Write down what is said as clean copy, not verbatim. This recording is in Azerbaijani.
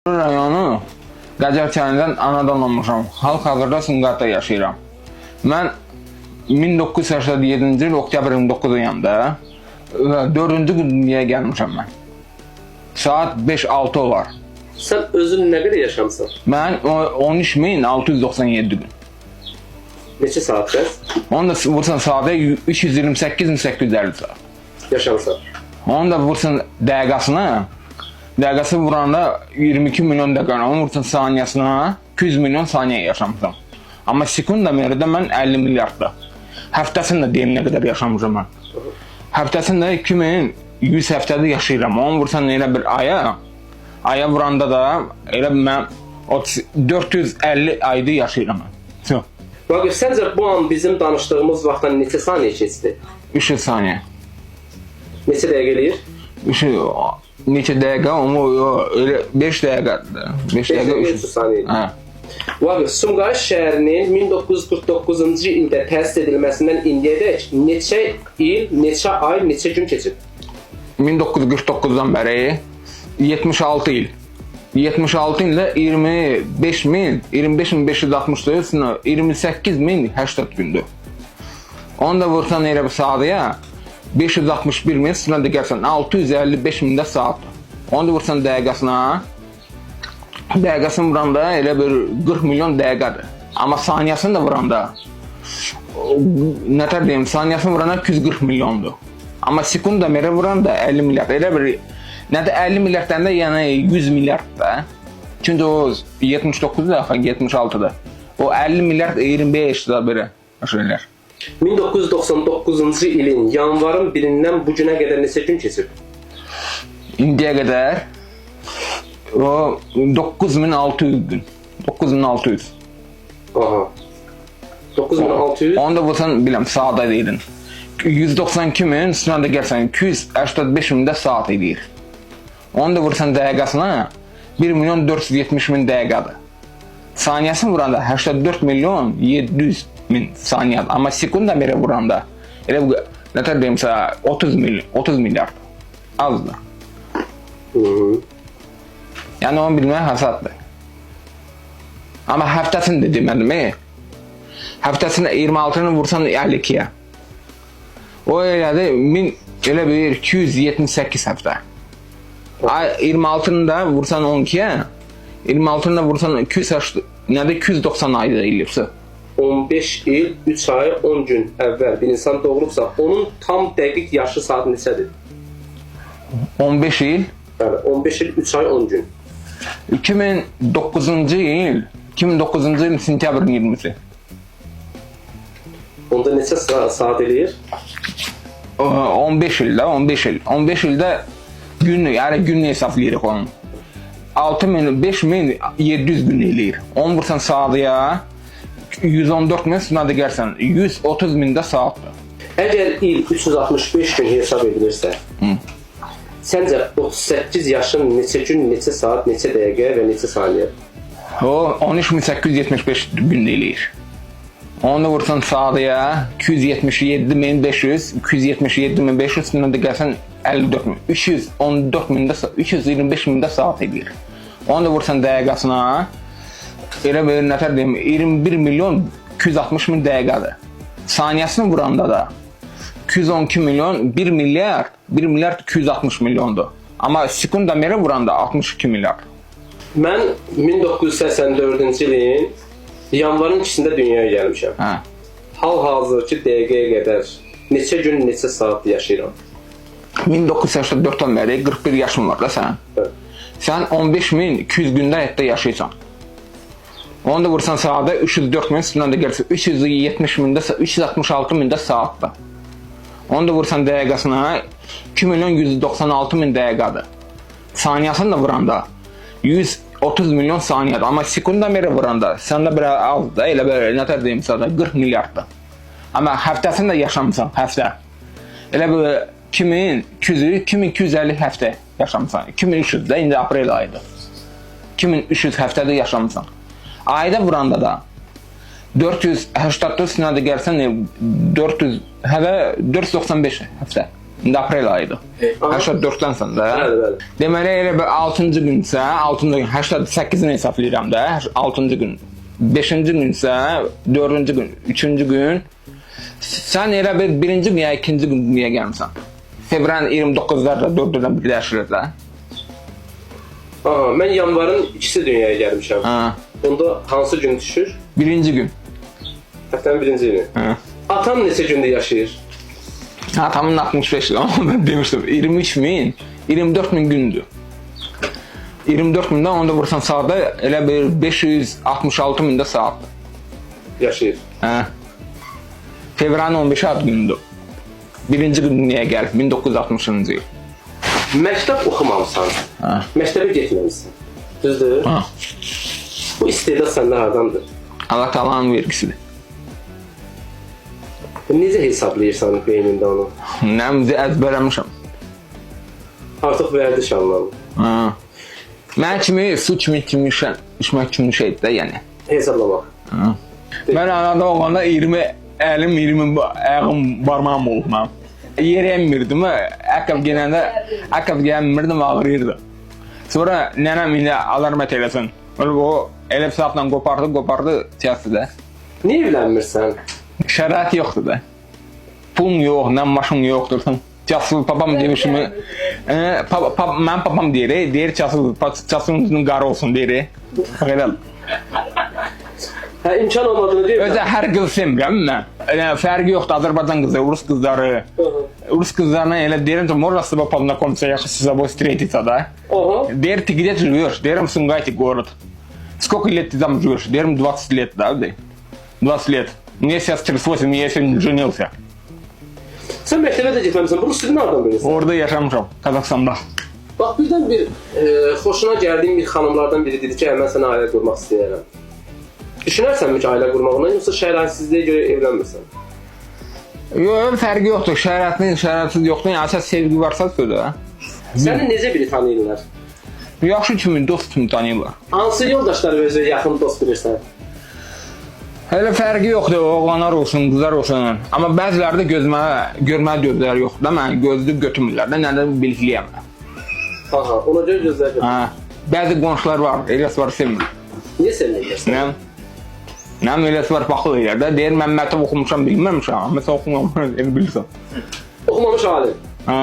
Rayonu Qacar çayından anadan olmuşam. Hal-hazırda Sumqayıtda yaşayıram. Mən 1987-ci il oktyabrın 9-yanda 4-cü günlüyə gəlmişəm mən. Saat 5-6 olar. Sən özün nə qədər yaşamısan? Mən 13.697 gün. Neçə saat bəs? Onu da vursan sadə 328.850 saat. Yaşamısan? Onu da vursan dəqiqasına, dəqiqası vuranda 22 milyon dəqiqə, onu vursan saniyasına 200 milyon saniyə yaşamışam. Amma sekunda mərədə mən 50 milyardda. Həftəsində deyim nə qədər yaşamışam mən. Həftəsində 2100 həftədə yaşayıram. Onu vursan elə bir aya vuranda da elə mən 450 ayda yaşayıram mən. Vaqif, səncə bu an bizim danışdığımız vaxtdan neçə saniyə keçdi? 300 saniyə. Neçə dəqiqə eləyir? Neçə dəqiqə? Elə 5 dəqiqədir. 5 dəqiqə 300 saniyə. Hə. Vaqif, Sumqayıt şəhərinin 1949-cu ildə təsis edilməsindən indiyədək neçə il, neçə ay, neçə gün keçib? 1949-dan bəri 76 il. 76 ildə 25.564, 28.080 gündür. Onu da vursan elə bir sadıya 561 min, sonra da gəlsən 655 mində saatdır. Onu da vursan dəqiqasına, dəqiqasını vuranda elə bir 40 milyon dəqiqədir. Amma saniyasını da vuranda, nətər deyim, saniyasını vuranda 240 milyondur. Amma sekunda mərə vuranda 50 milyard. Elə bir, nədə 50 milyarddan da yəni 100 milyard da. Çünki o 79'da, 76'da. O 50 milyard 25'da biri. Şeyler. 1999-cu ilin yanvarın 1-dən bu günə qədər neçə gün keçib? İndiyə qədər o 9600 gün. 9600. Aha. 9600. Onu da vursan biləm saat edirəm. 192 min, sonra da gəlsən 285 min də saat edir. Onu da vursan dəqiqasına 1.470.000 dəqiqədir. Saniyəsini vuranda 84 milyon 700 min saniyə. Amma sekunda belə vuranda elə bu nətər deyim sənə 30 milyard. Azdır. Yəni onu bilmək həsaddır. Amma həftəsini də demədim. Həftəsində 26'nı vursan 52'yə. O elədir 1000 elə bir 278 həftə. 26'nı da vursan 12'yə, 26'nı da vursan 290 ayda eləyirsə. 15 il, 3 ay, 10 gün əvvəl bir insan doğulubsa, onun tam dəqiq yaşı saat neçədir? 15 il. Bəli, 15 il, 3 ay, 10 gün. 2009-cu il sentyabrın 20'si. Onda neçə saat eləyir? 15 ildə, 15 il. 15 ildə yəni günlük hesablayırıq onun. 5700 gün eləyir. Onu vursan sadıya 114 min, sonra da gəlsən 130 mində saatdır. Əgər il 365 gün hesab edilirsə, səncə 38 yaşın neçə gün, neçə saat, neçə dəqiqə və neçə saniyə? O 13875 gün eləyir. Onu da vursan sadıya 277.500, 277.500, sonra da gəlsən 54 min, 314 mində, 325 mində saat edir. Onu da vursan dəqiqasına, elə bir nətər deyim, 21 milyon 260 min dəqiqədir. Saniyəsini vuranda da 212 milyon, 1 milyard 260 milyondur. Amma sekunda mərə vuranda 62 milyard. Mən 1984-cü ilin yanvarın 2-sində dünyaya gəlmişəm. Hal-hazırki dəqiqəyə qədər neçə gün, neçə saat yaşayıram? 1984'dan bəri 41 yaşın var da sən. Sən 15.200 gündə həyatda yaşayırsan. Onu da vursan saatda 304 min, sonra da gəlsə 370 mində, 366 mində saatda. Onu da vursan dəqiqasına 2.196.000 dəqiqədir. Saniyasını da vuranda 130 milyon saniyədir. Amma sekunda mərə vuranda səndə bir azdır, elə bir nətər deyim sənə 40 milyarddır. Amma həftəsində yaşamısan, həftə. Elə bir 2250 həftə yaşamısan. 2300 də indi aprel ayıdır. 2300 həftədə yaşamısan. Ayda vuranda da 484 sınada gəlsən 495 həftə. İndi aprel ayıdır. 84-dən sən də. Bəli. Deməli elə bir 6-cı günsə, 6-cı gün 88-ni hesablayıram da, 6-cı gün. 5-ci günsə, 4-cü gün, 3-cü gün. Sən elə bir 1-ci gün ya 2-ci gün dünyaya gəlmisən. Fevralın 29-larda 4-dən birləşir də. Aha, mən yanvarın 2-si dünyaya gəlmişəm. Ha. Bunda hansı gün düşür? 1-ci gün. Həftənin 1-ci günü. Ha. Atam neçə gündə yaşayır? Atamın 65 ama ben demiştim 23.000, 24.000 gündür. 24.000'den onda vursan saatda elə bir 566.000'de saat. Yaşayır. Hə. Fevralın 15 ad gündür. Birinci gün dünyaya gəl, 1960-cı il. Məktəb oxumamısan. Ha. Məktəbə getməmisən. Düzdür? Ha. Bu istedad səndə hardandır? Allah Taala'nın vergisidir. Necə hesablayırsan beynində onu? Nəmzi əzbərləmişəm. Artıq vərdiş anlamı. Ha. Mən kimi su kimi içmək kimi şeydir də yəni. Hesablamaq. Ha. Mən arada olanda 20 əlim, 20 ayağım, barmağım olub mənim. Yeriyəmirdim, əqqəb gəlmirdim, ağrıyırdı. Sonra nənəm indi alarmət eləsin. O elə bir saatla qopardı, tiyatı da. Niyə evlənmirsən? Şərait yoxdur da. Pulum yox, nə maşım yoxdur. Casıl papam demişim. Mən papam deyir casılın qarı olsun deyir. Elə. Hə, imkan olmadığını deyir. Özə hər qız sevmirəm mən. Fərqi yoxdur, Azərbaycan qızı, Rus qızları. Rus qızlarına elə deyirəm ki, можно с тобой познакомиться, я хочу с тобой встретиться, да? Deyir, ты где живешь? Deyirəm, в Сумгайте город. Сколько лет ты там живешь? Deyirəm, 20 лет, да? 20 лет. Мне сейчас 38, я еще не женился. Sən məktəbə də getməmisən, bu rus dilini hardan bilirsən? Orada yaşamışam, Qazaxstanda. Bax, birdən bir xoşuna gəldiyim bir xanımlardan biri dedi ki, mən sənə ailə qurmaq istəyirəm. Düşünərsənmi ki, ailə qurmağına, yoxsa şəraitsizliyə görə evlənmirsən? Yox, fərqi yoxdur, şəraitsizlik yoxdur, yəni əsas sevgi varsa södə. Səni necə biri tanıyırlar? Yaxşı kimi, dost kimi tanıyırlar. Hansı yoldaşları özü yaxın dost bilirsən? Elə fərqi yoxdur, oğlanlar olsun, qızlar olsun. Amma bəziləri də görməli gözləri yoxdur da, mən gözlü götürmürlər də, nə də bilikliyəm. Aha, ona görə gözlər götürmür. Hə, bəzi qonşular var, eləsi var, sevmir. Niyə sevməyirsən? Nə eləsi var, baxıl eləyər də, deyir, mən məktəb oxumuşam, bilməmişəm, məsələn oxumamışam, elə bilirsən. Oxumamış alim. Hə.